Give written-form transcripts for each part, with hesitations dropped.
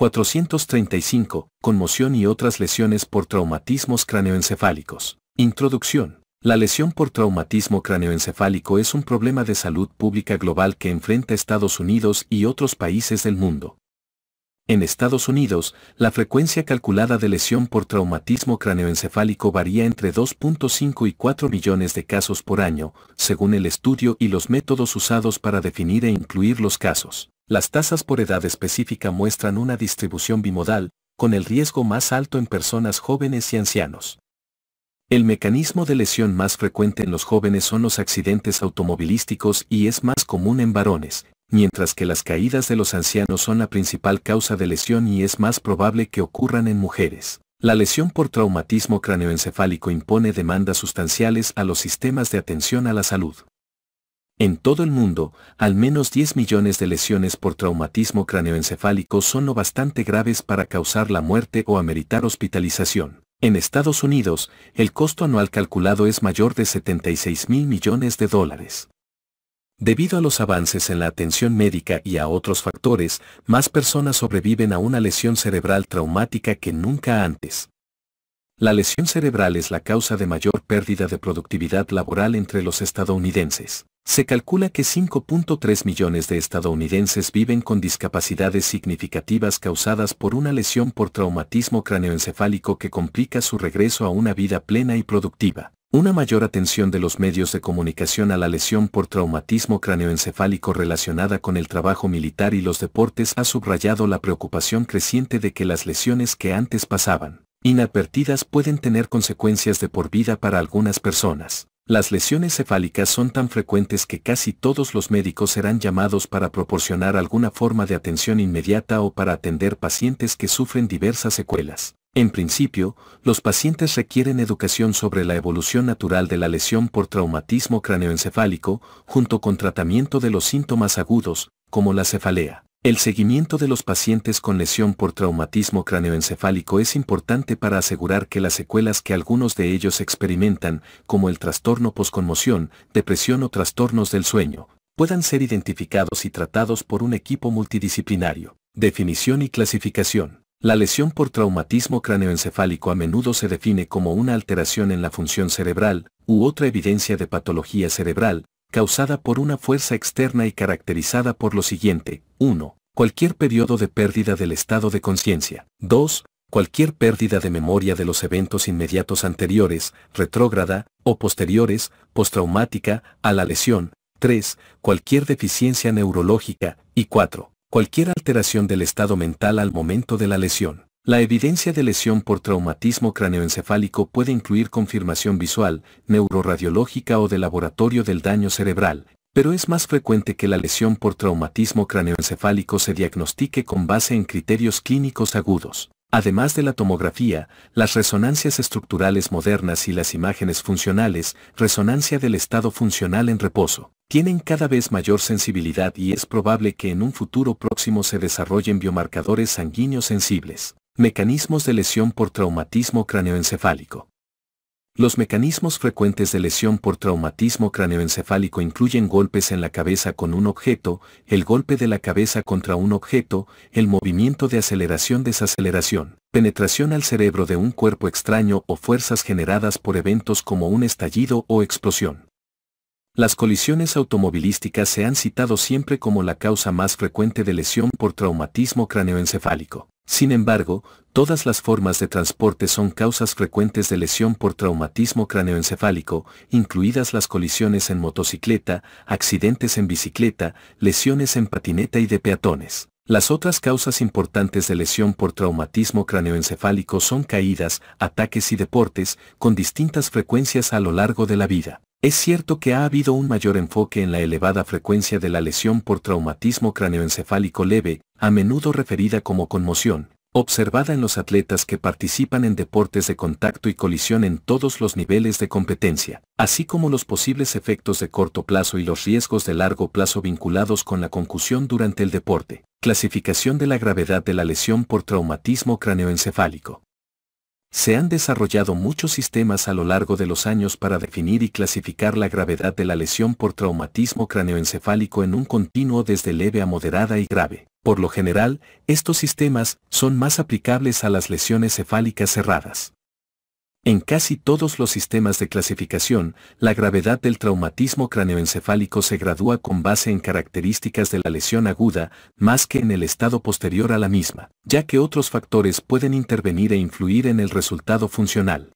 435. Conmoción y otras lesiones por traumatismos cráneoencefálicos. Introducción. La lesión por traumatismo cráneoencefálico es un problema de salud pública global que enfrenta Estados Unidos y otros países del mundo. En Estados Unidos, la frecuencia calculada de lesión por traumatismo cráneoencefálico varía entre 2.5 y 4 millones de casos por año, según el estudio y los métodos usados para definir e incluir los casos. Las tasas por edad específica muestran una distribución bimodal, con el riesgo más alto en personas jóvenes y ancianos. El mecanismo de lesión más frecuente en los jóvenes son los accidentes automovilísticos y es más común en varones, mientras que las caídas de los ancianos son la principal causa de lesión y es más probable que ocurran en mujeres. La lesión por traumatismo cráneoencefálico impone demandas sustanciales a los sistemas de atención a la salud. En todo el mundo, al menos 10 millones de lesiones por traumatismo cráneoencefálico son lo bastante graves para causar la muerte o ameritar hospitalización. En Estados Unidos, el costo anual calculado es mayor de 76.000 millones de dólares. Debido a los avances en la atención médica y a otros factores, más personas sobreviven a una lesión cerebral traumática que nunca antes. La lesión cerebral es la causa de mayor pérdida de productividad laboral entre los estadounidenses. Se calcula que 5.3 millones de estadounidenses viven con discapacidades significativas causadas por una lesión por traumatismo cráneoencefálico que complica su regreso a una vida plena y productiva. Una mayor atención de los medios de comunicación a la lesión por traumatismo cráneoencefálico relacionada con el trabajo militar y los deportes ha subrayado la preocupación creciente de que las lesiones que antes pasaban inadvertidas pueden tener consecuencias de por vida para algunas personas. Las lesiones cefálicas son tan frecuentes que casi todos los médicos serán llamados para proporcionar alguna forma de atención inmediata o para atender pacientes que sufren diversas secuelas. En principio, los pacientes requieren educación sobre la evolución natural de la lesión por traumatismo cráneoencefálico, junto con tratamiento de los síntomas agudos, como la cefalea. El seguimiento de los pacientes con lesión por traumatismo cráneoencefálico es importante para asegurar que las secuelas que algunos de ellos experimentan, como el trastorno posconmoción, depresión o trastornos del sueño, puedan ser identificados y tratados por un equipo multidisciplinario. Definición y clasificación. La lesión por traumatismo cráneoencefálico a menudo se define como una alteración en la función cerebral, u otra evidencia de patología cerebral, causada por una fuerza externa y caracterizada por lo siguiente: 1. Cualquier periodo de pérdida del estado de conciencia. 2. Cualquier pérdida de memoria de los eventos inmediatos anteriores, retrógrada, o posteriores, postraumática, a la lesión. 3. Cualquier deficiencia neurológica. Y 4. Cualquier alteración del estado mental al momento de la lesión. La evidencia de lesión por traumatismo cráneoencefálico puede incluir confirmación visual, neuroradiológica o de laboratorio del daño cerebral, pero es más frecuente que la lesión por traumatismo cráneoencefálico se diagnostique con base en criterios clínicos agudos. Además de la tomografía, las resonancias estructurales modernas y las imágenes funcionales, resonancia del estado funcional en reposo, tienen cada vez mayor sensibilidad y es probable que en un futuro próximo se desarrollen biomarcadores sanguíneos sensibles. Mecanismos de lesión por traumatismo cráneoencefálico. Los mecanismos frecuentes de lesión por traumatismo cráneoencefálico incluyen golpes en la cabeza con un objeto, el golpe de la cabeza contra un objeto, el movimiento de aceleración-desaceleración, penetración al cerebro de un cuerpo extraño o fuerzas generadas por eventos como un estallido o explosión. Las colisiones automovilísticas se han citado siempre como la causa más frecuente de lesión por traumatismo cráneoencefálico. Sin embargo, todas las formas de transporte son causas frecuentes de lesión por traumatismo cráneoencefálico, incluidas las colisiones en motocicleta, accidentes en bicicleta, lesiones en patineta y de peatones. Las otras causas importantes de lesión por traumatismo cráneoencefálico son caídas, ataques y deportes, con distintas frecuencias a lo largo de la vida. Es cierto que ha habido un mayor enfoque en la elevada frecuencia de la lesión por traumatismo cráneoencefálico leve, a menudo referida como conmoción, observada en los atletas que participan en deportes de contacto y colisión en todos los niveles de competencia, así como los posibles efectos de corto plazo y los riesgos de largo plazo vinculados con la concusión durante el deporte. Clasificación de la gravedad de la lesión por traumatismo cráneoencefálico. Se han desarrollado muchos sistemas a lo largo de los años para definir y clasificar la gravedad de la lesión por traumatismo cráneoencefálico en un continuo desde leve a moderada y grave. Por lo general, estos sistemas son más aplicables a las lesiones cefálicas cerradas. En casi todos los sistemas de clasificación, la gravedad del traumatismo cráneoencefálico se gradúa con base en características de la lesión aguda, más que en el estado posterior a la misma, ya que otros factores pueden intervenir e influir en el resultado funcional.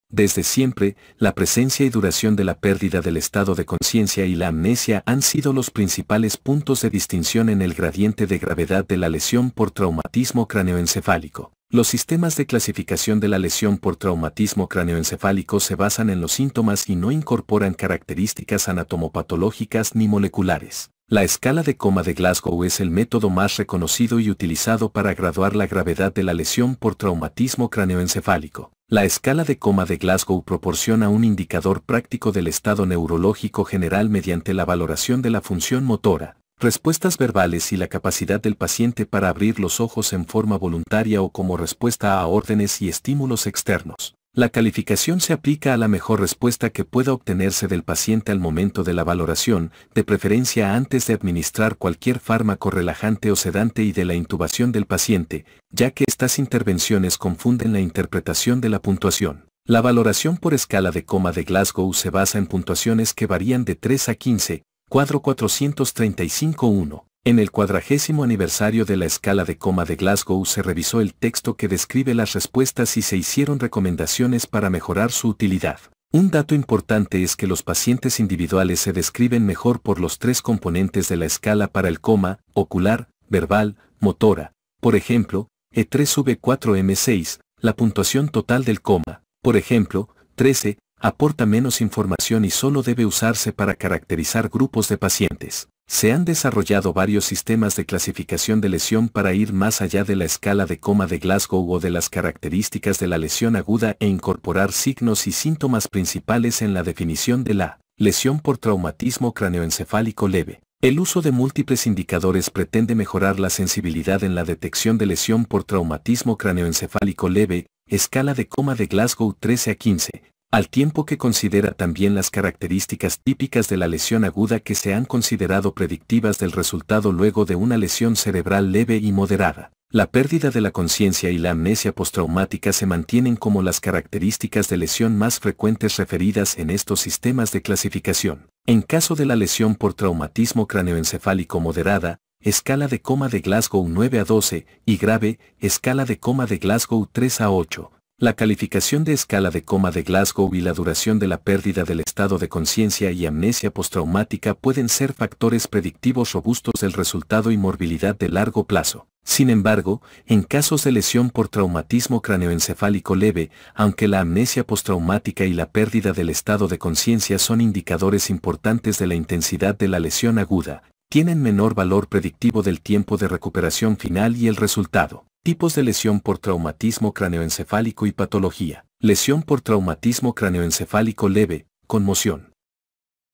Desde siempre, la presencia y duración de la pérdida del estado de conciencia y la amnesia han sido los principales puntos de distinción en el gradiente de gravedad de la lesión por traumatismo cráneoencefálico. Los sistemas de clasificación de la lesión por traumatismo cráneoencefálico se basan en los síntomas y no incorporan características anatomopatológicas ni moleculares. La escala de coma de Glasgow es el método más reconocido y utilizado para graduar la gravedad de la lesión por traumatismo cráneoencefálico. La escala de coma de Glasgow proporciona un indicador práctico del estado neurológico general mediante la valoración de la función motora, respuestas verbales y la capacidad del paciente para abrir los ojos en forma voluntaria o como respuesta a órdenes y estímulos externos. La calificación se aplica a la mejor respuesta que pueda obtenerse del paciente al momento de la valoración, de preferencia antes de administrar cualquier fármaco relajante o sedante y de la intubación del paciente, ya que estas intervenciones confunden la interpretación de la puntuación. La valoración por escala de coma de Glasgow se basa en puntuaciones que varían de 3 a 15, cuadro 435-1. En el 40º aniversario de la escala de coma de Glasgow se revisó el texto que describe las respuestas y se hicieron recomendaciones para mejorar su utilidad. Un dato importante es que los pacientes individuales se describen mejor por los 3 componentes de la escala para el coma: ocular, verbal, motora. Por ejemplo, E3V4M6, la puntuación total del coma, por ejemplo, 13, aporta menos información y solo debe usarse para caracterizar grupos de pacientes. Se han desarrollado varios sistemas de clasificación de lesión para ir más allá de la escala de coma de Glasgow o de las características de la lesión aguda e incorporar signos y síntomas principales en la definición de la lesión por traumatismo cráneoencefálico leve. El uso de múltiples indicadores pretende mejorar la sensibilidad en la detección de lesión por traumatismo cráneoencefálico leve, escala de coma de Glasgow 13 a 15. Al tiempo que considera también las características típicas de la lesión aguda que se han considerado predictivas del resultado luego de una lesión cerebral leve y moderada. La pérdida de la conciencia y la amnesia postraumática se mantienen como las características de lesión más frecuentes referidas en estos sistemas de clasificación. En caso de la lesión por traumatismo cráneoencefálico moderada, escala de coma de Glasgow 9 a 12, y grave, escala de coma de Glasgow 3 a 8. La calificación de escala de coma de Glasgow y la duración de la pérdida del estado de conciencia y amnesia postraumática pueden ser factores predictivos robustos del resultado y morbilidad de largo plazo. Sin embargo, en casos de lesión por traumatismo cráneoencefálico leve, aunque la amnesia postraumática y la pérdida del estado de conciencia son indicadores importantes de la intensidad de la lesión aguda, tienen menor valor predictivo del tiempo de recuperación final y el resultado. Tipos de lesión por traumatismo cráneoencefálico y patología. Lesión por traumatismo cráneoencefálico leve, conmoción.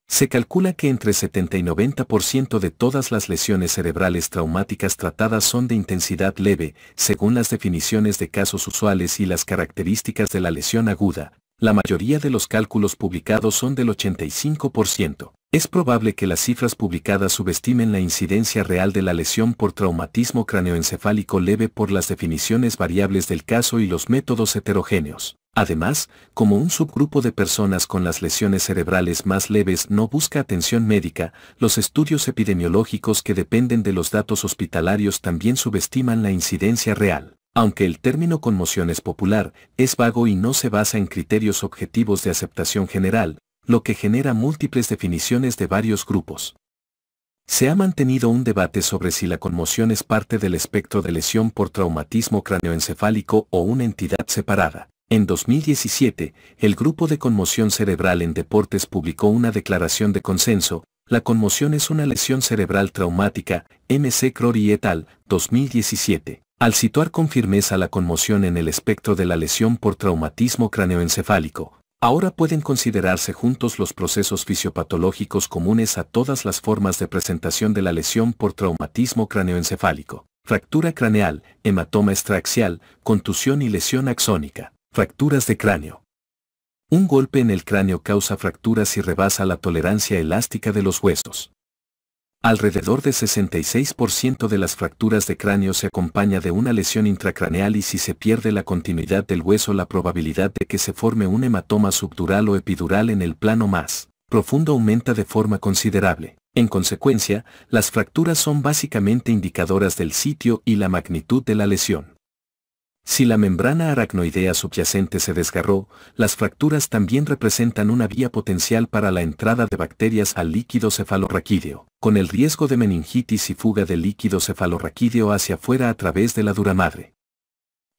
Se calcula que entre 70 y 90% de todas las lesiones cerebrales traumáticas tratadas son de intensidad leve, según las definiciones de casos usuales y las características de la lesión aguda. La mayoría de los cálculos publicados son del 85%. Es probable que las cifras publicadas subestimen la incidencia real de la lesión por traumatismo cráneoencefálico leve por las definiciones variables del caso y los métodos heterogéneos. Además, como un subgrupo de personas con las lesiones cerebrales más leves no busca atención médica, los estudios epidemiológicos que dependen de los datos hospitalarios también subestiman la incidencia real. Aunque el término conmoción es popular, es vago y no se basa en criterios objetivos de aceptación general, lo que genera múltiples definiciones de varios grupos. Se ha mantenido un debate sobre si la conmoción es parte del espectro de lesión por traumatismo cráneoencefálico o una entidad separada. En 2017, el Grupo de Conmoción Cerebral en Deportes publicó una declaración de consenso: la conmoción es una lesión cerebral traumática, M.C. Crowley et al., 2017. Al situar con firmeza la conmoción en el espectro de la lesión por traumatismo cráneoencefálico, ahora pueden considerarse juntos los procesos fisiopatológicos comunes a todas las formas de presentación de la lesión por traumatismo cráneoencefálico: fractura craneal, hematoma extraaxial, contusión y lesión axónica. Fracturas de cráneo. Un golpe en el cráneo causa fracturas y rebasa la tolerancia elástica de los huesos. Alrededor de 66% de las fracturas de cráneo se acompaña de una lesión intracraneal y si se pierde la continuidad del hueso la probabilidad de que se forme un hematoma subdural o epidural en el plano más profundo aumenta de forma considerable. En consecuencia, las fracturas son básicamente indicadoras del sitio y la magnitud de la lesión. Si la membrana aracnoidea subyacente se desgarró, las fracturas también representan una vía potencial para la entrada de bacterias al líquido cefalorraquídeo, con el riesgo de meningitis y fuga del líquido cefalorraquídeo hacia afuera a través de la duramadre.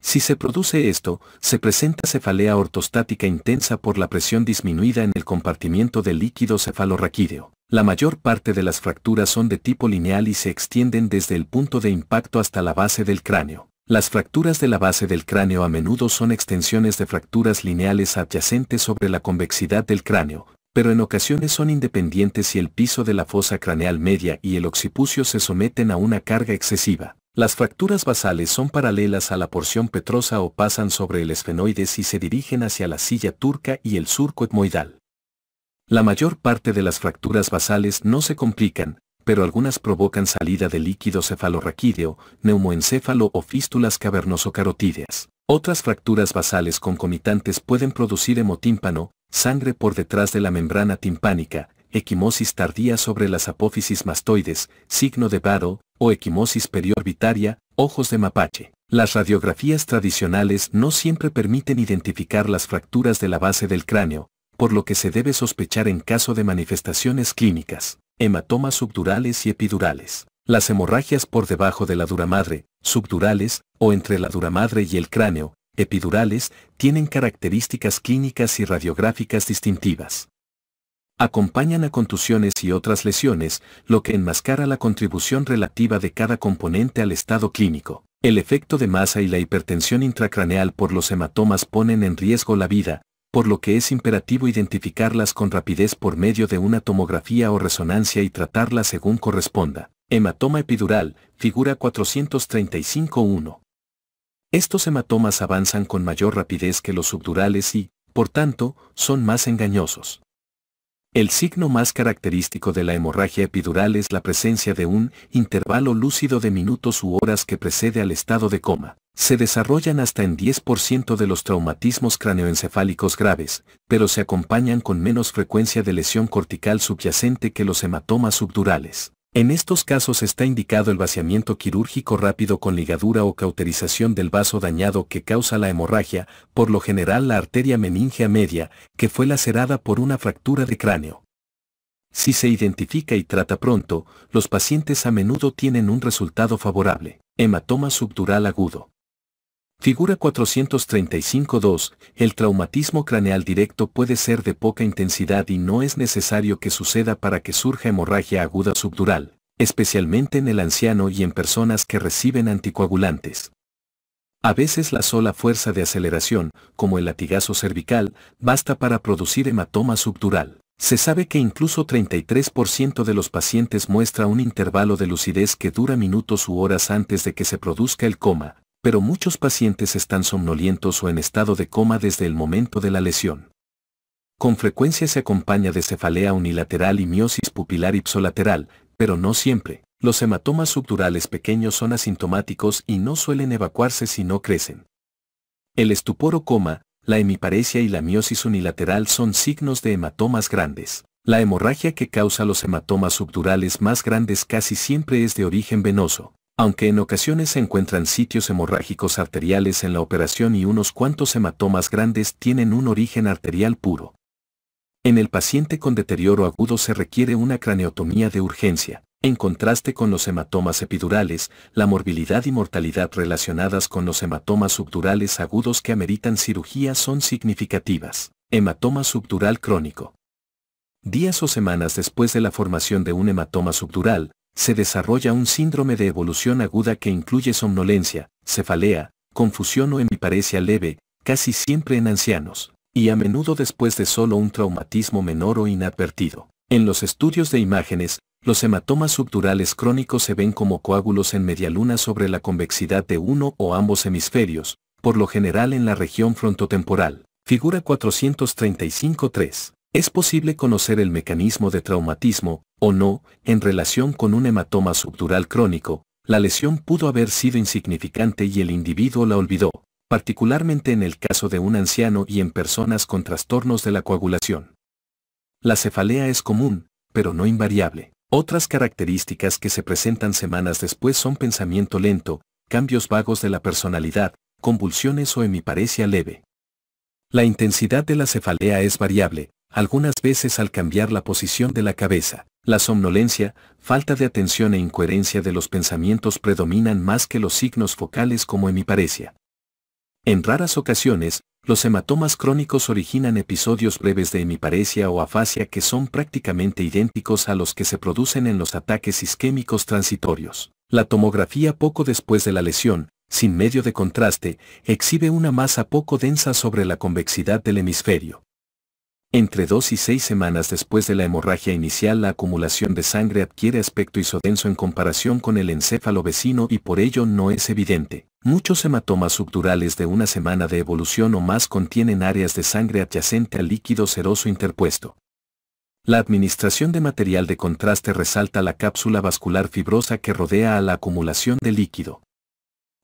Si se produce esto, se presenta cefalea ortostática intensa por la presión disminuida en el compartimiento del líquido cefalorraquídeo. La mayor parte de las fracturas son de tipo lineal y se extienden desde el punto de impacto hasta la base del cráneo. Las fracturas de la base del cráneo a menudo son extensiones de fracturas lineales adyacentes sobre la convexidad del cráneo, pero en ocasiones son independientes si el piso de la fosa craneal media y el occipucio se someten a una carga excesiva. Las fracturas basales son paralelas a la porción petrosa o pasan sobre el esfenoides y se dirigen hacia la silla turca y el surco etmoidal. La mayor parte de las fracturas basales no se complican, pero algunas provocan salida de líquido cefalorraquídeo, neumoencéfalo o fístulas cavernoso-carotídeas. Otras fracturas basales concomitantes pueden producir hemotímpano, sangre por detrás de la membrana timpánica, equimosis tardía sobre las apófisis mastoides, signo de Battle, o equimosis periorbitaria, ojos de mapache. Las radiografías tradicionales no siempre permiten identificar las fracturas de la base del cráneo, por lo que se debe sospechar en caso de manifestaciones clínicas. Hematomas subdurales y epidurales. Las hemorragias por debajo de la duramadre, subdurales, o entre la duramadre y el cráneo, epidurales, tienen características clínicas y radiográficas distintivas. Acompañan a contusiones y otras lesiones, lo que enmascara la contribución relativa de cada componente al estado clínico. El efecto de masa y la hipertensión intracraneal por los hematomas ponen en riesgo la vida, por lo que es imperativo identificarlas con rapidez por medio de una tomografía o resonancia y tratarlas según corresponda. Hematoma epidural, figura 435-1. Estos hematomas avanzan con mayor rapidez que los subdurales y, por tanto, son más engañosos. El signo más característico de la hemorragia epidural es la presencia de un intervalo lúcido de minutos u horas que precede al estado de coma. Se desarrollan hasta en 10% de los traumatismos craneoencefálicos graves, pero se acompañan con menos frecuencia de lesión cortical subyacente que los hematomas subdurales. En estos casos está indicado el vaciamiento quirúrgico rápido con ligadura o cauterización del vaso dañado que causa la hemorragia, por lo general la arteria meningea media, que fue lacerada por una fractura de cráneo. Si se identifica y trata pronto, los pacientes a menudo tienen un resultado favorable. Hematoma subdural agudo. Figura 435-2, el traumatismo craneal directo puede ser de poca intensidad y no es necesario que suceda para que surja hemorragia aguda subdural, especialmente en el anciano y en personas que reciben anticoagulantes. A veces la sola fuerza de aceleración, como el latigazo cervical, basta para producir hematoma subdural. Se sabe que incluso 33% de los pacientes muestra un intervalo de lucidez que dura minutos u horas antes de que se produzca el coma, pero muchos pacientes están somnolientos o en estado de coma desde el momento de la lesión. Con frecuencia se acompaña de cefalea unilateral y miosis pupilar ipsolateral, pero no siempre. Los hematomas subdurales pequeños son asintomáticos y no suelen evacuarse si no crecen. El estupor o coma, la hemiparesia y la miosis unilateral son signos de hematomas grandes. La hemorragia que causa los hematomas subdurales más grandes casi siempre es de origen venoso, aunque en ocasiones se encuentran sitios hemorrágicos arteriales en la operación y unos cuantos hematomas grandes tienen un origen arterial puro. En el paciente con deterioro agudo se requiere una craneotomía de urgencia. En contraste con los hematomas epidurales, la morbilidad y mortalidad relacionadas con los hematomas subdurales agudos que ameritan cirugía son significativas. Hematoma subdural crónico. Días o semanas después de la formación de un hematoma subdural, se desarrolla un síndrome de evolución aguda que incluye somnolencia, cefalea, confusión o hemiparesia leve, casi siempre en ancianos, y a menudo después de solo un traumatismo menor o inadvertido. En los estudios de imágenes, los hematomas subdurales crónicos se ven como coágulos en medialuna sobre la convexidad de uno o ambos hemisferios, por lo general en la región frontotemporal. Figura 435-3. Es posible conocer el mecanismo de traumatismo, o no, en relación con un hematoma subdural crónico. La lesión pudo haber sido insignificante y el individuo la olvidó, particularmente en el caso de un anciano y en personas con trastornos de la coagulación. La cefalea es común, pero no invariable. Otras características que se presentan semanas después son pensamiento lento, cambios vagos de la personalidad, convulsiones o hemiparesia leve. La intensidad de la cefalea es variable, algunas veces al cambiar la posición de la cabeza. La somnolencia, falta de atención e incoherencia de los pensamientos predominan más que los signos focales como hemiparesia. En raras ocasiones, los hematomas crónicos originan episodios breves de hemiparesia o afasia que son prácticamente idénticos a los que se producen en los ataques isquémicos transitorios. La tomografía poco después de la lesión, sin medio de contraste, exhibe una masa poco densa sobre la convexidad del hemisferio. Entre 2 y 6 semanas después de la hemorragia inicial, la acumulación de sangre adquiere aspecto isodenso en comparación con el encéfalo vecino y por ello no es evidente. Muchos hematomas subdurales de una semana de evolución o más contienen áreas de sangre adyacente al líquido seroso interpuesto. La administración de material de contraste resalta la cápsula vascular fibrosa que rodea a la acumulación de líquido.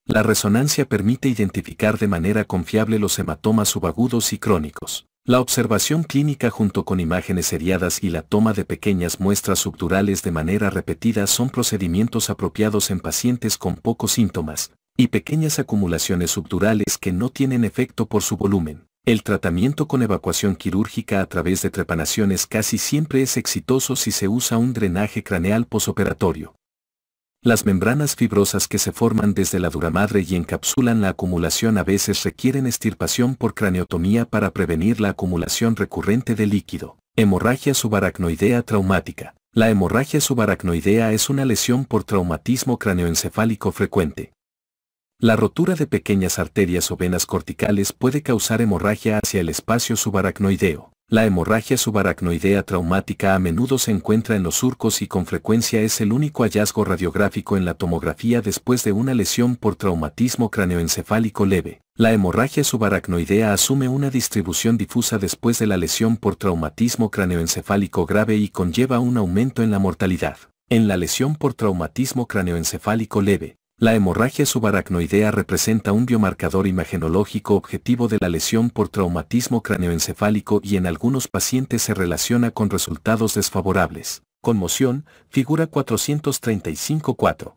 La resonancia permite identificar de manera confiable los hematomas subagudos y crónicos. La observación clínica junto con imágenes seriadas y la toma de pequeñas muestras subdurales de manera repetida son procedimientos apropiados en pacientes con pocos síntomas y pequeñas acumulaciones subdurales que no tienen efecto por su volumen. El tratamiento con evacuación quirúrgica a través de trepanaciones casi siempre es exitoso si se usa un drenaje craneal posoperatorio. Las membranas fibrosas que se forman desde la duramadre y encapsulan la acumulación a veces requieren extirpación por craneotomía para prevenir la acumulación recurrente de líquido. Hemorragia subaracnoidea traumática. La hemorragia subaracnoidea es una lesión por traumatismo craneoencefálico frecuente. La rotura de pequeñas arterias o venas corticales puede causar hemorragia hacia el espacio subaracnoideo. La hemorragia subaracnoidea traumática a menudo se encuentra en los surcos y con frecuencia es el único hallazgo radiográfico en la tomografía después de una lesión por traumatismo craneoencefálico leve. La hemorragia subaracnoidea asume una distribución difusa después de la lesión por traumatismo craneoencefálico grave y conlleva un aumento en la mortalidad. En la lesión por traumatismo craneoencefálico leve, la hemorragia subaracnoidea representa un biomarcador imagenológico objetivo de la lesión por traumatismo craneoencefálico y en algunos pacientes se relaciona con resultados desfavorables. Conmoción, figura 435-4.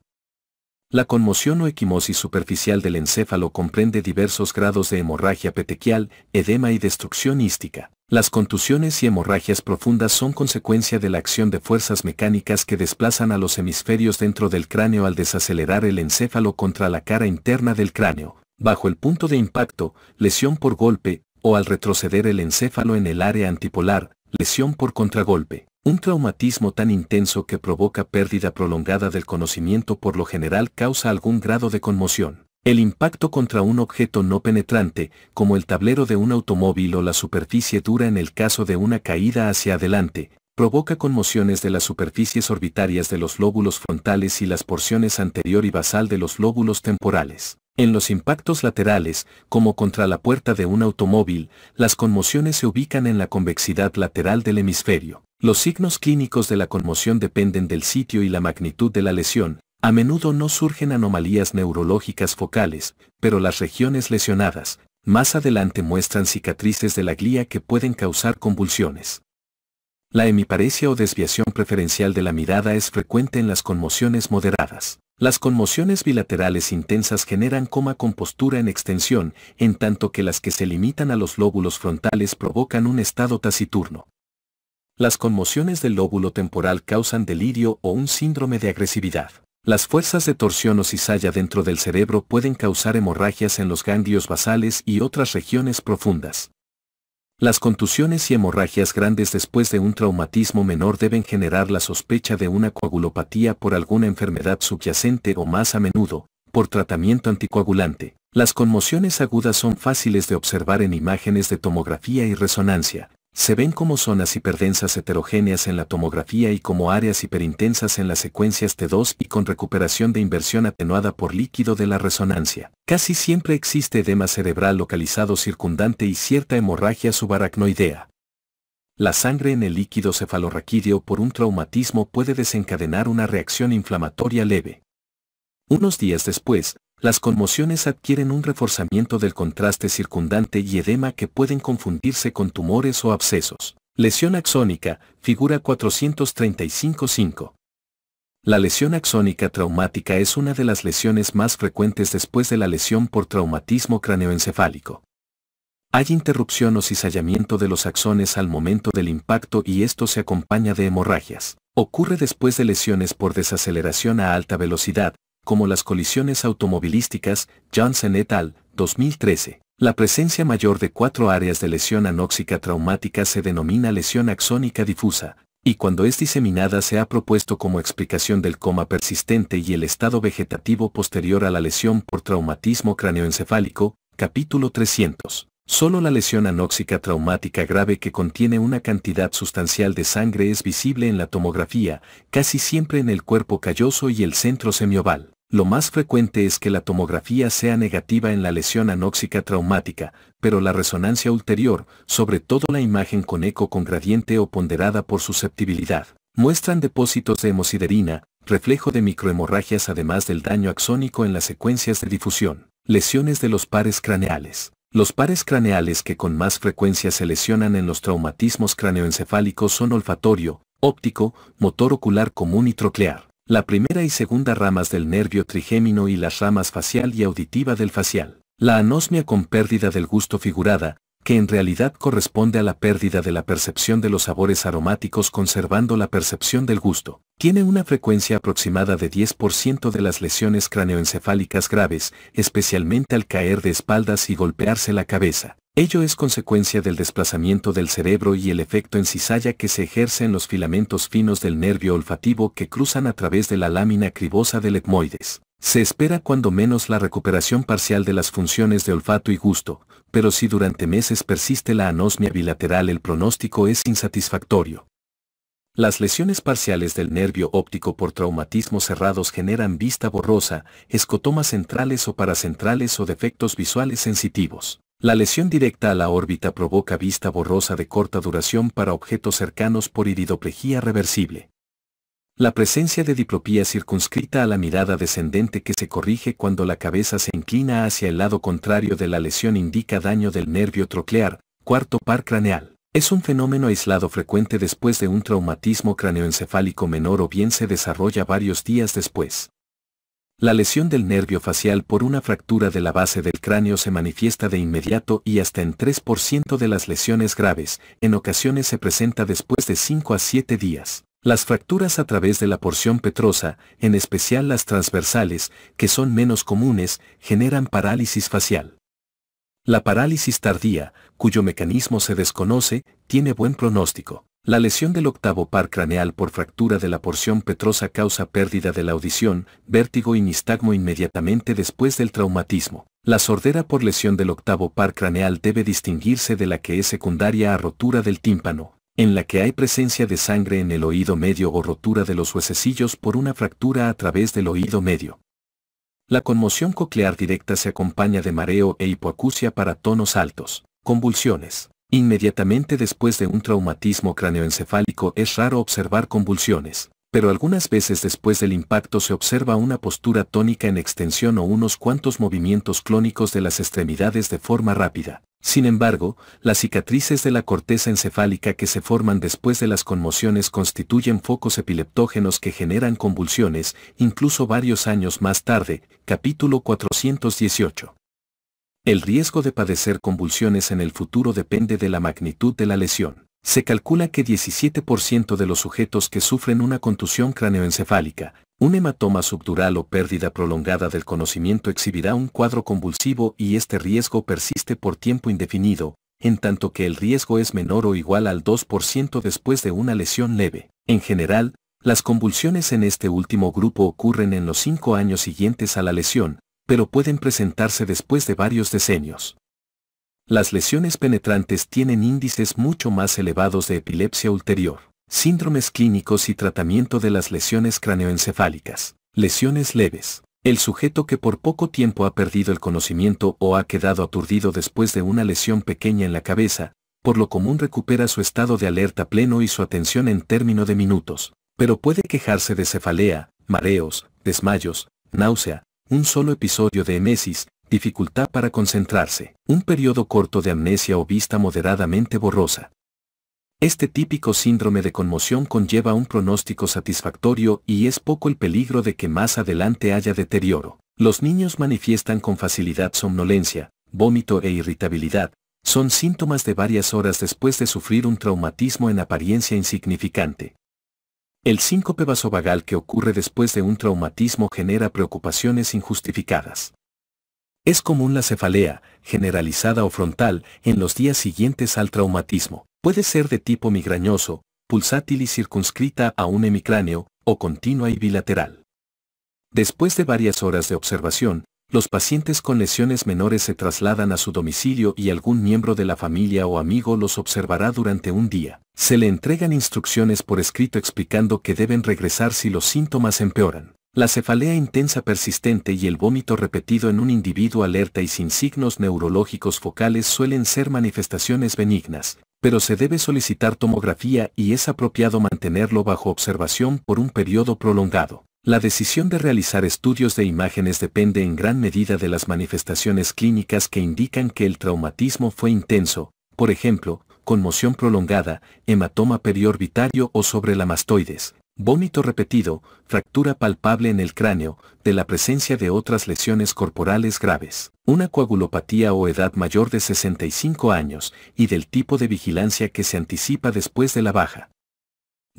La conmoción o equimosis superficial del encéfalo comprende diversos grados de hemorragia petequial, edema y destrucción ística. Las contusiones y hemorragias profundas son consecuencia de la acción de fuerzas mecánicas que desplazan a los hemisferios dentro del cráneo al desacelerar el encéfalo contra la cara interna del cráneo, bajo el punto de impacto, lesión por golpe, o al retroceder el encéfalo en el área antipolar, lesión por contragolpe. Un traumatismo tan intenso que provoca pérdida prolongada del conocimiento por lo general causa algún grado de conmoción. El impacto contra un objeto no penetrante, como el tablero de un automóvil o la superficie dura en el caso de una caída hacia adelante, provoca conmociones de las superficies orbitarias de los lóbulos frontales y las porciones anterior y basal de los lóbulos temporales. En los impactos laterales, como contra la puerta de un automóvil, las conmociones se ubican en la convexidad lateral del hemisferio. Los signos clínicos de la conmoción dependen del sitio y la magnitud de la lesión. A menudo no surgen anomalías neurológicas focales, pero las regiones lesionadas, más adelante muestran cicatrices de la glía que pueden causar convulsiones. La hemiparesia o desviación preferencial de la mirada es frecuente en las conmociones moderadas. Las conmociones bilaterales intensas generan coma con postura en extensión, en tanto que las que se limitan a los lóbulos frontales provocan un estado taciturno. Las conmociones del lóbulo temporal causan delirio o un síndrome de agresividad. Las fuerzas de torsión o cizalla dentro del cerebro pueden causar hemorragias en los ganglios basales y otras regiones profundas. Las contusiones y hemorragias grandes después de un traumatismo menor deben generar la sospecha de una coagulopatía por alguna enfermedad subyacente o más a menudo, por tratamiento anticoagulante. Las conmociones agudas son fáciles de observar en imágenes de tomografía y resonancia. Se ven como zonas hiperdensas heterogéneas en la tomografía y como áreas hiperintensas en las secuencias T2 y con recuperación de inversión atenuada por líquido de la resonancia. Casi siempre existe edema cerebral localizado circundante y cierta hemorragia subaracnoidea. La sangre en el líquido cefalorraquídeo por un traumatismo puede desencadenar una reacción inflamatoria leve. Unos días después, las conmociones adquieren un reforzamiento del contraste circundante y edema que pueden confundirse con tumores o abscesos. Lesión axónica, figura 435-5. La lesión axónica traumática es una de las lesiones más frecuentes después de la lesión por traumatismo craneoencefálico. Hay interrupción o cizallamiento de los axones al momento del impacto y esto se acompaña de hemorragias. Ocurre después de lesiones por desaceleración a alta velocidad, como las colisiones automovilísticas, Johnson et al., 2013. La presencia mayor de 4 áreas de lesión anóxica traumática se denomina lesión axónica difusa, y cuando es diseminada se ha propuesto como explicación del coma persistente y el estado vegetativo posterior a la lesión por traumatismo craneoencefálico, capítulo 300. Solo la lesión anóxica traumática grave que contiene una cantidad sustancial de sangre es visible en la tomografía, casi siempre en el cuerpo calloso y el centro semioval. Lo más frecuente es que la tomografía sea negativa en la lesión anóxica traumática, pero la resonancia ulterior, sobre todo la imagen con eco con gradiente o ponderada por susceptibilidad, muestran depósitos de hemosiderina, reflejo de microhemorragias además del daño axónico en las secuencias de difusión. Lesiones de los pares craneales. Los pares craneales que con más frecuencia se lesionan en los traumatismos craneoencefálicos son olfatorio, óptico, motor ocular común y troclear. La primera y segunda ramas del nervio trigémino y las ramas facial y auditiva del facial. La anosmia con pérdida del gusto figurada, que en realidad corresponde a la pérdida de la percepción de los sabores aromáticos conservando la percepción del gusto. Tiene una frecuencia aproximada de 10% de las lesiones craneoencefálicas graves, especialmente al caer de espaldas y golpearse la cabeza. Ello es consecuencia del desplazamiento del cerebro y el efecto en cizalla que se ejerce en los filamentos finos del nervio olfativo que cruzan a través de la lámina cribosa del etmoides. Se espera cuando menos la recuperación parcial de las funciones de olfato y gusto, pero si durante meses persiste la anosmia bilateral el pronóstico es insatisfactorio. Las lesiones parciales del nervio óptico por traumatismos cerrados generan vista borrosa, escotomas centrales o paracentrales o defectos visuales sensitivos. La lesión directa a la órbita provoca vista borrosa de corta duración para objetos cercanos por iridoplegia reversible. La presencia de diplopía circunscrita a la mirada descendente que se corrige cuando la cabeza se inclina hacia el lado contrario de la lesión indica daño del nervio troclear, cuarto par craneal. Es un fenómeno aislado frecuente después de un traumatismo craneoencefálico menor o bien se desarrolla varios días después. La lesión del nervio facial por una fractura de la base del cráneo se manifiesta de inmediato y hasta en 3% de las lesiones graves, en ocasiones se presenta después de 5 a 7 días. Las fracturas a través de la porción petrosa, en especial las transversales, que son menos comunes, generan parálisis facial. La parálisis tardía, cuyo mecanismo se desconoce, tiene buen pronóstico. La lesión del octavo par craneal por fractura de la porción petrosa causa pérdida de la audición, vértigo y nistagmo inmediatamente después del traumatismo. La sordera por lesión del octavo par craneal debe distinguirse de la que es secundaria a rotura del tímpano, en la que hay presencia de sangre en el oído medio o rotura de los huesecillos por una fractura a través del oído medio. La conmoción coclear directa se acompaña de mareo e hipoacusia para tonos altos, convulsiones. Inmediatamente después de un traumatismo craneoencefálico es raro observar convulsiones, pero algunas veces después del impacto se observa una postura tónica en extensión o unos cuantos movimientos clónicos de las extremidades de forma rápida. Sin embargo, las cicatrices de la corteza encefálica que se forman después de las conmociones constituyen focos epileptógenos que generan convulsiones, incluso varios años más tarde, capítulo 418. El riesgo de padecer convulsiones en el futuro depende de la magnitud de la lesión. Se calcula que 17% de los sujetos que sufren una contusión craneoencefálica, un hematoma subdural o pérdida prolongada del conocimiento exhibirá un cuadro convulsivo y este riesgo persiste por tiempo indefinido, en tanto que el riesgo es menor o igual al 2% después de una lesión leve. En general, las convulsiones en este último grupo ocurren en los 5 años siguientes a la lesión, pero pueden presentarse después de varios decenios. Las lesiones penetrantes tienen índices mucho más elevados de epilepsia ulterior. Síndromes clínicos y tratamiento de las lesiones craneoencefálicas. Lesiones leves. El sujeto que por poco tiempo ha perdido el conocimiento o ha quedado aturdido después de una lesión pequeña en la cabeza, por lo común recupera su estado de alerta pleno y su atención en término de minutos, pero puede quejarse de cefalea, mareos, desmayos, náusea, un solo episodio de emesis, dificultad para concentrarse, un periodo corto de amnesia o vista moderadamente borrosa. Este típico síndrome de conmoción conlleva un pronóstico satisfactorio y es poco el peligro de que más adelante haya deterioro. Los niños manifiestan con facilidad somnolencia, vómito e irritabilidad. Son síntomas de varias horas después de sufrir un traumatismo en apariencia insignificante. El síncope vasovagal que ocurre después de un traumatismo genera preocupaciones injustificadas. Es común la cefalea, generalizada o frontal, en los días siguientes al traumatismo. Puede ser de tipo migrañoso, pulsátil y circunscrita a un hemicráneo, o continua y bilateral. Después de varias horas de observación, los pacientes con lesiones menores se trasladan a su domicilio y algún miembro de la familia o amigo los observará durante un día. Se le entregan instrucciones por escrito explicando que deben regresar si los síntomas empeoran. La cefalea intensa persistente y el vómito repetido en un individuo alerta y sin signos neurológicos focales suelen ser manifestaciones benignas, pero se debe solicitar tomografía y es apropiado mantenerlo bajo observación por un periodo prolongado. La decisión de realizar estudios de imágenes depende en gran medida de las manifestaciones clínicas que indican que el traumatismo fue intenso, por ejemplo, conmoción prolongada, hematoma periorbitario o sobre la mastoides, vómito repetido, fractura palpable en el cráneo, de la presencia de otras lesiones corporales graves, una coagulopatía o edad mayor de 65 años, y del tipo de vigilancia que se anticipa después de la baja.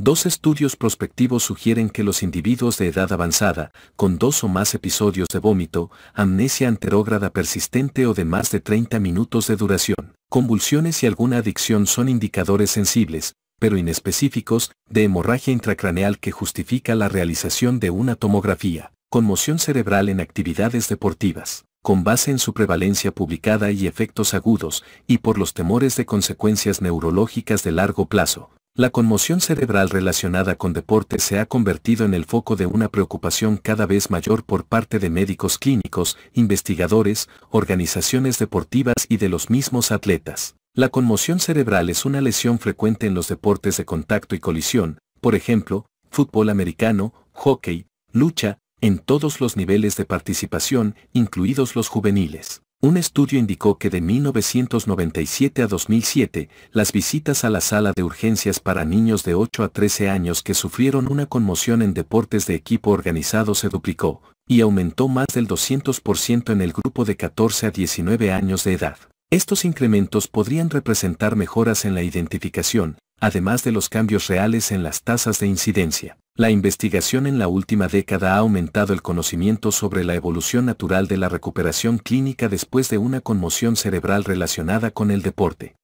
Dos estudios prospectivos sugieren que los individuos de edad avanzada, con 2 o más episodios de vómito, amnesia anterógrada persistente o de más de 30 minutos de duración, convulsiones y alguna adicción son indicadores sensibles, pero inespecíficos, de hemorragia intracraneal que justifica la realización de una tomografía, conmoción cerebral en actividades deportivas, con base en su prevalencia publicada y efectos agudos, y por los temores de consecuencias neurológicas de largo plazo. La conmoción cerebral relacionada con deporte se ha convertido en el foco de una preocupación cada vez mayor por parte de médicos clínicos, investigadores, organizaciones deportivas y de los mismos atletas. La conmoción cerebral es una lesión frecuente en los deportes de contacto y colisión, por ejemplo, fútbol americano, hockey, lucha, en todos los niveles de participación, incluidos los juveniles. Un estudio indicó que de 1997 a 2007, las visitas a la sala de urgencias para niños de 8 a 13 años que sufrieron una conmoción en deportes de equipo organizado se duplicó, y aumentó más del 200% en el grupo de 14 a 19 años de edad. Estos incrementos podrían representar mejoras en la identificación, además de los cambios reales en las tasas de incidencia. La investigación en la última década ha aumentado el conocimiento sobre la evolución natural de la recuperación clínica después de una conmoción cerebral relacionada con el deporte.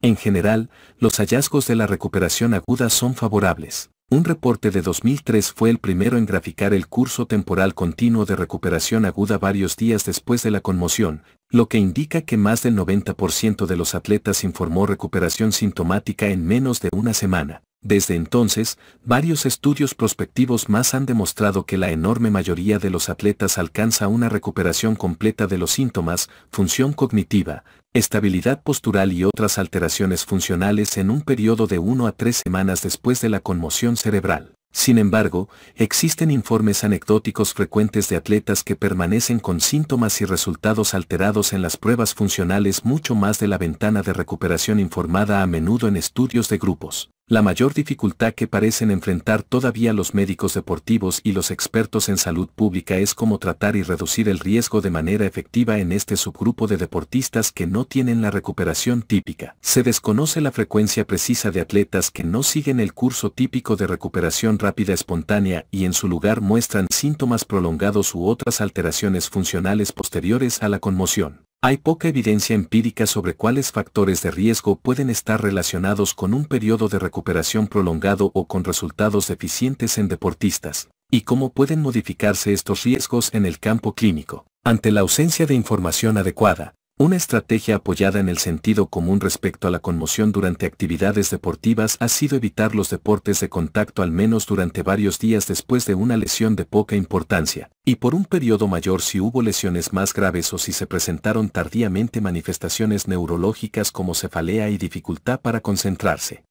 En general, los hallazgos de la recuperación aguda son favorables. Un reporte de 2003 fue el primero en graficar el curso temporal continuo de recuperación aguda varios días después de la conmoción, lo que indica que más del 90% de los atletas informó recuperación sintomática en menos de una semana. Desde entonces, varios estudios prospectivos más han demostrado que la enorme mayoría de los atletas alcanza una recuperación completa de los síntomas, función cognitiva, estabilidad postural y otras alteraciones funcionales en un periodo de 1 a 3 semanas después de la conmoción cerebral. Sin embargo, existen informes anecdóticos frecuentes de atletas que permanecen con síntomas y resultados alterados en las pruebas funcionales mucho más de la ventana de recuperación informada a menudo en estudios de grupos. La mayor dificultad que parecen enfrentar todavía los médicos deportivos y los expertos en salud pública es cómo tratar y reducir el riesgo de manera efectiva en este subgrupo de deportistas que no tienen la recuperación típica. Se desconoce la frecuencia precisa de atletas que no siguen el curso típico de recuperación rápida espontánea y en su lugar muestran síntomas prolongados u otras alteraciones funcionales posteriores a la conmoción. Hay poca evidencia empírica sobre cuáles factores de riesgo pueden estar relacionados con un periodo de recuperación prolongado o con resultados deficientes en deportistas, y cómo pueden modificarse estos riesgos en el campo clínico. Ante la ausencia de información adecuada, Una estrategia apoyada en el sentido común respecto a la conmoción durante actividades deportivas ha sido evitar los deportes de contacto al menos durante varios días después de una lesión de poca importancia, y por un periodo mayor si hubo lesiones más graves o si se presentaron tardíamente manifestaciones neurológicas como cefalea y dificultad para concentrarse.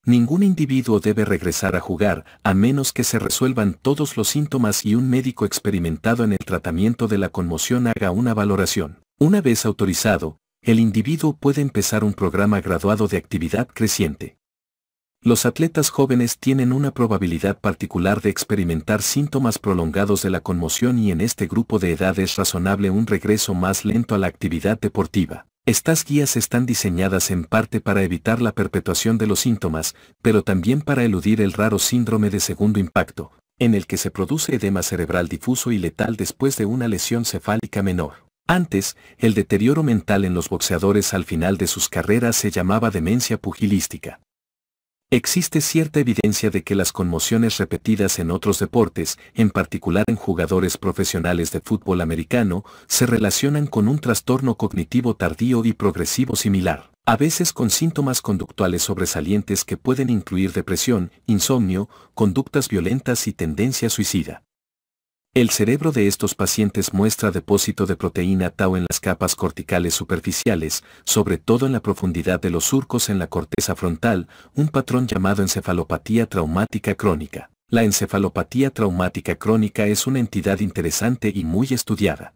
Ningún individuo debe regresar a jugar, a menos que se resuelvan todos los síntomas y un médico experimentado en el tratamiento de la conmoción haga una valoración. Una vez autorizado, el individuo puede empezar un programa graduado de actividad creciente. Los atletas jóvenes tienen una probabilidad particular de experimentar síntomas prolongados de la conmoción y en este grupo de edad es razonable un regreso más lento a la actividad deportiva. Estas guías están diseñadas en parte para evitar la perpetuación de los síntomas, pero también para eludir el raro síndrome de segundo impacto, en el que se produce edema cerebral difuso y letal después de una lesión cefálica menor. Antes, el deterioro mental en los boxeadores al final de sus carreras se llamaba demencia pugilística. Existe cierta evidencia de que las conmociones repetidas en otros deportes, en particular en jugadores profesionales de fútbol americano, se relacionan con un trastorno cognitivo tardío y progresivo similar, a veces con síntomas conductuales sobresalientes que pueden incluir depresión, insomnio, conductas violentas y tendencia suicida. El cerebro de estos pacientes muestra depósito de proteína tau en las capas corticales superficiales, sobre todo en la profundidad de los surcos en la corteza frontal, un patrón llamado encefalopatía traumática crónica. La encefalopatía traumática crónica es una entidad interesante y muy estudiada.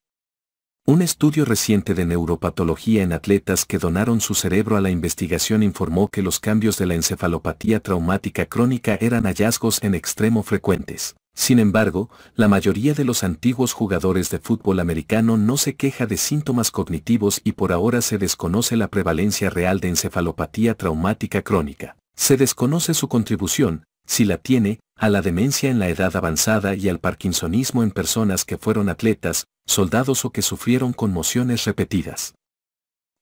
Un estudio reciente de neuropatología en atletas que donaron su cerebro a la investigación informó que los cambios de la encefalopatía traumática crónica eran hallazgos en extremo frecuentes. Sin embargo, la mayoría de los antiguos jugadores de fútbol americano no se queja de síntomas cognitivos y por ahora se desconoce la prevalencia real de encefalopatía traumática crónica. Se desconoce su contribución, si la tiene, a la demencia en la edad avanzada y al parkinsonismo en personas que fueron atletas, soldados o que sufrieron conmociones repetidas.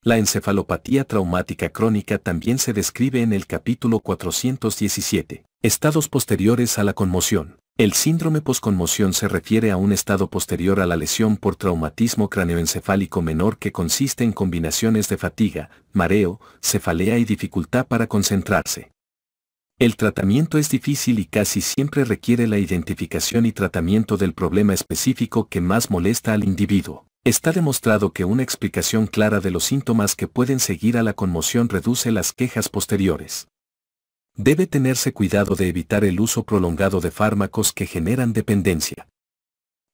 La encefalopatía traumática crónica también se describe en el capítulo 417, estados posteriores a la conmoción. El síndrome posconmoción se refiere a un estado posterior a la lesión por traumatismo cráneoencefálico menor que consiste en combinaciones de fatiga, mareo, cefalea y dificultad para concentrarse. El tratamiento es difícil y casi siempre requiere la identificación y tratamiento del problema específico que más molesta al individuo. Está demostrado que una explicación clara de los síntomas que pueden seguir a la conmoción reduce las quejas posteriores. Debe tenerse cuidado de evitar el uso prolongado de fármacos que generan dependencia.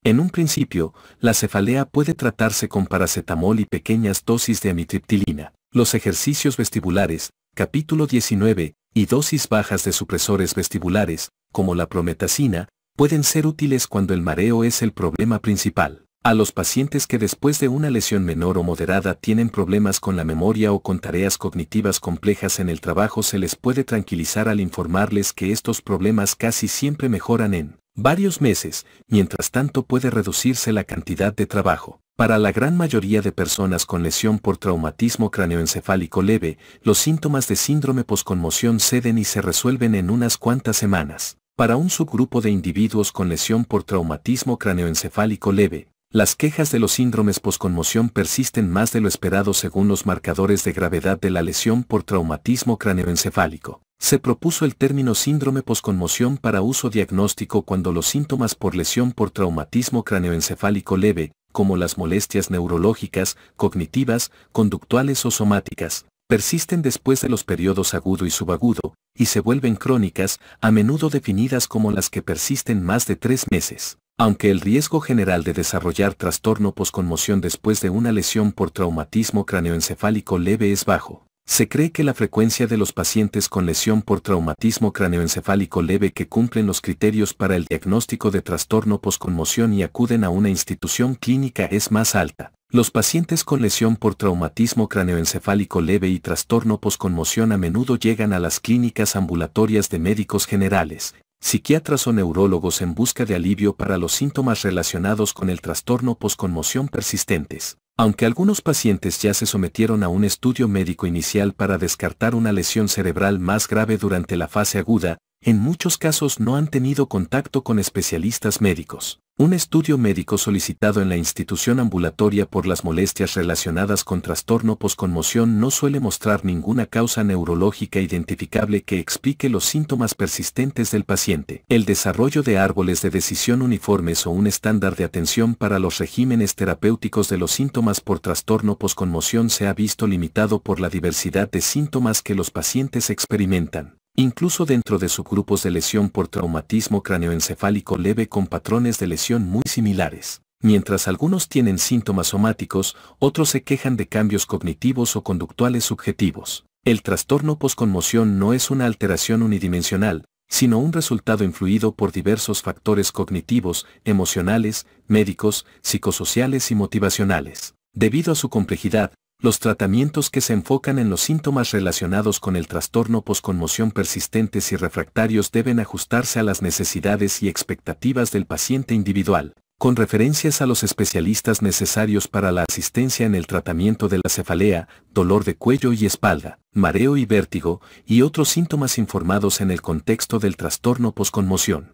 En un principio, la cefalea puede tratarse con paracetamol y pequeñas dosis de amitriptilina. Los ejercicios vestibulares, capítulo 19, y dosis bajas de supresores vestibulares, como la prometacina, pueden ser útiles cuando el mareo es el problema principal. A los pacientes que después de una lesión menor o moderada tienen problemas con la memoria o con tareas cognitivas complejas en el trabajo se les puede tranquilizar al informarles que estos problemas casi siempre mejoran en varios meses, mientras tanto puede reducirse la cantidad de trabajo. Para la gran mayoría de personas con lesión por traumatismo cráneoencefálico leve, los síntomas de síndrome posconmoción ceden y se resuelven en unas cuantas semanas. Para un subgrupo de individuos con lesión por traumatismo cráneoencefálico leve, las quejas de los síndromes posconmoción persisten más de lo esperado según los marcadores de gravedad de la lesión por traumatismo cráneoencefálico. Se propuso el término síndrome posconmoción para uso diagnóstico cuando los síntomas por lesión por traumatismo cráneoencefálico leve, como las molestias neurológicas, cognitivas, conductuales o somáticas, persisten después de los periodos agudo y subagudo, y se vuelven crónicas, a menudo definidas como las que persisten más de 3 meses. Aunque el riesgo general de desarrollar trastorno posconmoción después de una lesión por traumatismo cráneoencefálico leve es bajo, se cree que la frecuencia de los pacientes con lesión por traumatismo cráneoencefálico leve que cumplen los criterios para el diagnóstico de trastorno posconmoción y acuden a una institución clínica es más alta. Los pacientes con lesión por traumatismo cráneoencefálico leve y trastorno posconmoción a menudo llegan a las clínicas ambulatorias de médicos generales, psiquiatras o neurólogos en busca de alivio para los síntomas relacionados con el trastorno posconmoción persistentes. Aunque algunos pacientes ya se sometieron a un estudio médico inicial para descartar una lesión cerebral más grave durante la fase aguda, en muchos casos no han tenido contacto con especialistas médicos. Un estudio médico solicitado en la institución ambulatoria por las molestias relacionadas con trastorno posconmoción no suele mostrar ninguna causa neurológica identificable que explique los síntomas persistentes del paciente. El desarrollo de árboles de decisión uniformes o un estándar de atención para los regímenes terapéuticos de los síntomas por trastorno posconmoción se ha visto limitado por la diversidad de síntomas que los pacientes experimentan, incluso dentro de subgrupos de lesión por traumatismo cráneoencefálico leve con patrones de lesión muy similares. Mientras algunos tienen síntomas somáticos, otros se quejan de cambios cognitivos o conductuales subjetivos. El trastorno posconmoción no es una alteración unidimensional, sino un resultado influido por diversos factores cognitivos, emocionales, médicos, psicosociales y motivacionales. Debido a su complejidad, los tratamientos que se enfocan en los síntomas relacionados con el trastorno posconmoción persistentes y refractarios deben ajustarse a las necesidades y expectativas del paciente individual, con referencias a los especialistas necesarios para la asistencia en el tratamiento de la cefalea, dolor de cuello y espalda, mareo y vértigo, y otros síntomas informados en el contexto del trastorno posconmoción.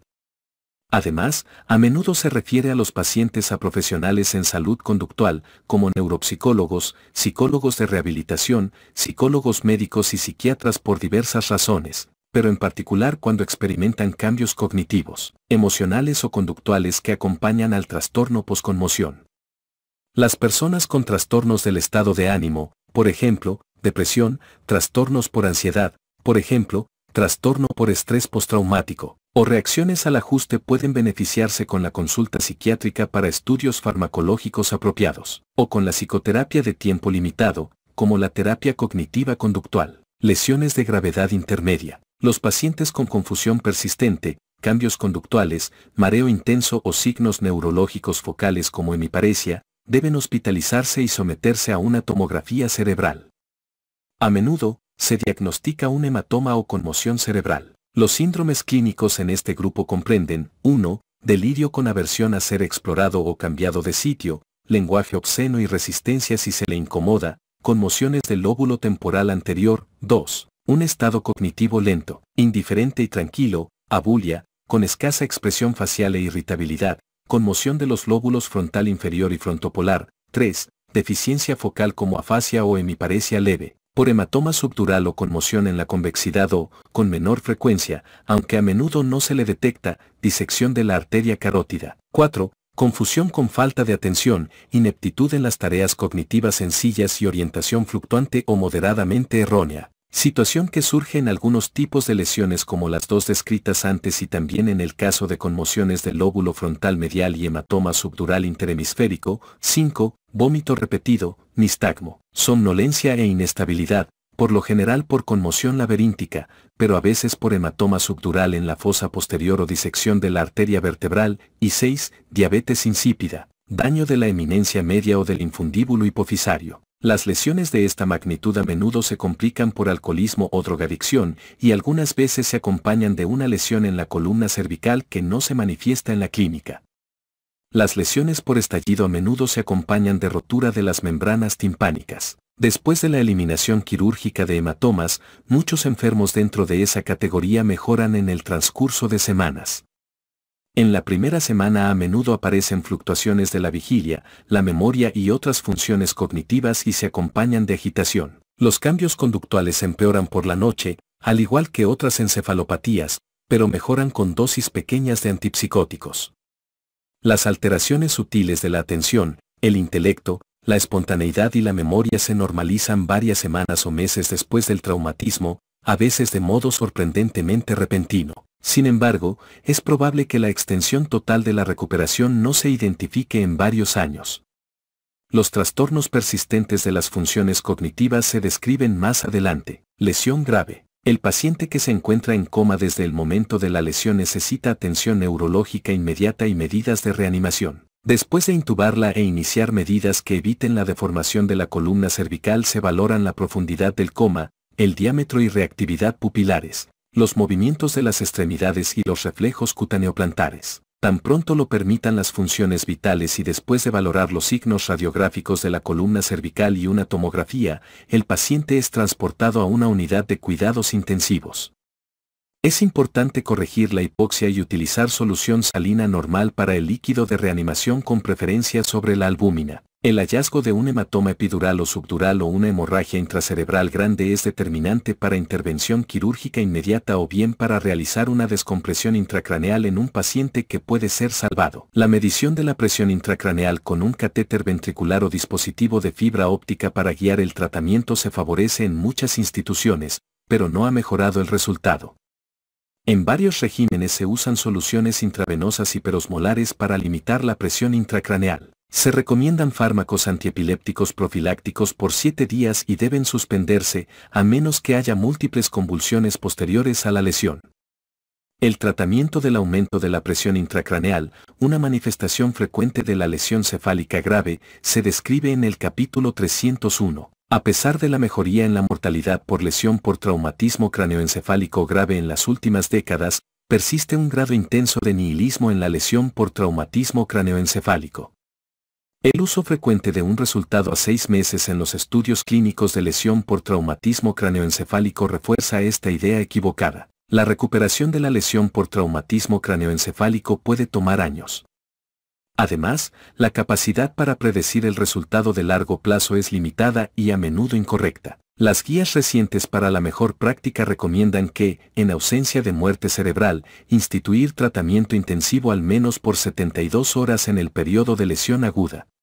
Además, a menudo se refiere a los pacientes a profesionales en salud conductual, como neuropsicólogos, psicólogos de rehabilitación, psicólogos médicos y psiquiatras por diversas razones, pero en particular cuando experimentan cambios cognitivos, emocionales o conductuales que acompañan al trastorno posconmoción. Las personas con trastornos del estado de ánimo, por ejemplo, depresión, trastornos por ansiedad, por ejemplo, trastorno por estrés postraumático, o reacciones al ajuste pueden beneficiarse con la consulta psiquiátrica para estudios farmacológicos apropiados, o con la psicoterapia de tiempo limitado, como la terapia cognitiva conductual. Lesiones de gravedad intermedia. Los pacientes con confusión persistente, cambios conductuales, mareo intenso o signos neurológicos focales como hemiparesia, deben hospitalizarse y someterse a una tomografía cerebral. A menudo, se diagnostica un hematoma o conmoción cerebral. Los síndromes clínicos en este grupo comprenden: 1. Delirio con aversión a ser explorado o cambiado de sitio, lenguaje obsceno y resistencia si se le incomoda, conmociones del lóbulo temporal anterior. 2. Un estado cognitivo lento, indiferente y tranquilo, abulia, con escasa expresión facial e irritabilidad, conmoción de los lóbulos frontal inferior y frontopolar. 3. Deficiencia focal como afasia o hemiparesia leve, por hematoma subdural o conmoción en la convexidad o, con menor frecuencia, aunque a menudo no se le detecta, disección de la arteria carótida. 4. Confusión con falta de atención, ineptitud en las tareas cognitivas sencillas y orientación fluctuante o moderadamente errónea. Situación que surge en algunos tipos de lesiones como las dos descritas antes y también en el caso de conmociones del lóbulo frontal medial y hematoma subdural interhemisférico. 5. Vómito repetido, nistagmo, somnolencia e inestabilidad, por lo general por conmoción laberíntica, pero a veces por hematoma subdural en la fosa posterior o disección de la arteria vertebral. Y 6. Diabetes insípida, daño de la eminencia media o del infundíbulo hipofisario. Las lesiones de esta magnitud a menudo se complican por alcoholismo o drogadicción y algunas veces se acompañan de una lesión en la columna cervical que no se manifiesta en la clínica. Las lesiones por estallido a menudo se acompañan de rotura de las membranas timpánicas. Después de la eliminación quirúrgica de hematomas, muchos enfermos dentro de esa categoría mejoran en el transcurso de semanas. En la primera semana a menudo aparecen fluctuaciones de la vigilia, la memoria y otras funciones cognitivas y se acompañan de agitación. Los cambios conductuales empeoran por la noche, al igual que otras encefalopatías, pero mejoran con dosis pequeñas de antipsicóticos. Las alteraciones sutiles de la atención, el intelecto, la espontaneidad y la memoria se normalizan varias semanas o meses después del traumatismo, a veces de modo sorprendentemente repentino. Sin embargo, es probable que la extensión total de la recuperación no se identifique en varios años. Los trastornos persistentes de las funciones cognitivas se describen más adelante. Lesión grave. El paciente que se encuentra en coma desde el momento de la lesión necesita atención neurológica inmediata y medidas de reanimación. Después de intubarla e iniciar medidas que eviten la deformación de la columna cervical, se valoran la profundidad del coma, el diámetro y reactividad pupilares, los movimientos de las extremidades y los reflejos cutáneoplantares. Tan pronto lo permitan las funciones vitales y después de valorar los signos radiográficos de la columna cervical y una tomografía, el paciente es transportado a una unidad de cuidados intensivos. Es importante corregir la hipoxia y utilizar solución salina normal para el líquido de reanimación con preferencia sobre la albúmina. El hallazgo de un hematoma epidural o subdural o una hemorragia intracerebral grande es determinante para intervención quirúrgica inmediata o bien para realizar una descompresión intracraneal en un paciente que puede ser salvado. La medición de la presión intracraneal con un catéter ventricular o dispositivo de fibra óptica para guiar el tratamiento se favorece en muchas instituciones, pero no ha mejorado el resultado. En varios regímenes se usan soluciones intravenosas hiperosmolares para limitar la presión intracraneal. Se recomiendan fármacos antiepilépticos profilácticos por 7 días y deben suspenderse, a menos que haya múltiples convulsiones posteriores a la lesión. El tratamiento del aumento de la presión intracraneal, una manifestación frecuente de la lesión cefálica grave, se describe en el capítulo 301. A pesar de la mejoría en la mortalidad por lesión por traumatismo cráneoencefálico grave en las últimas décadas, persiste un grado intenso de nihilismo en la lesión por traumatismo cráneoencefálico. El uso frecuente de un resultado a 6 meses en los estudios clínicos de lesión por traumatismo cráneoencefálico refuerza esta idea equivocada. La recuperación de la lesión por traumatismo cráneoencefálico puede tomar años. Además, la capacidad para predecir el resultado de largo plazo es limitada y a menudo incorrecta. Las guías recientes para la mejor práctica recomiendan que, en ausencia de muerte cerebral, instituir tratamiento intensivo al menos por 72 horas en el periodo de lesión aguda.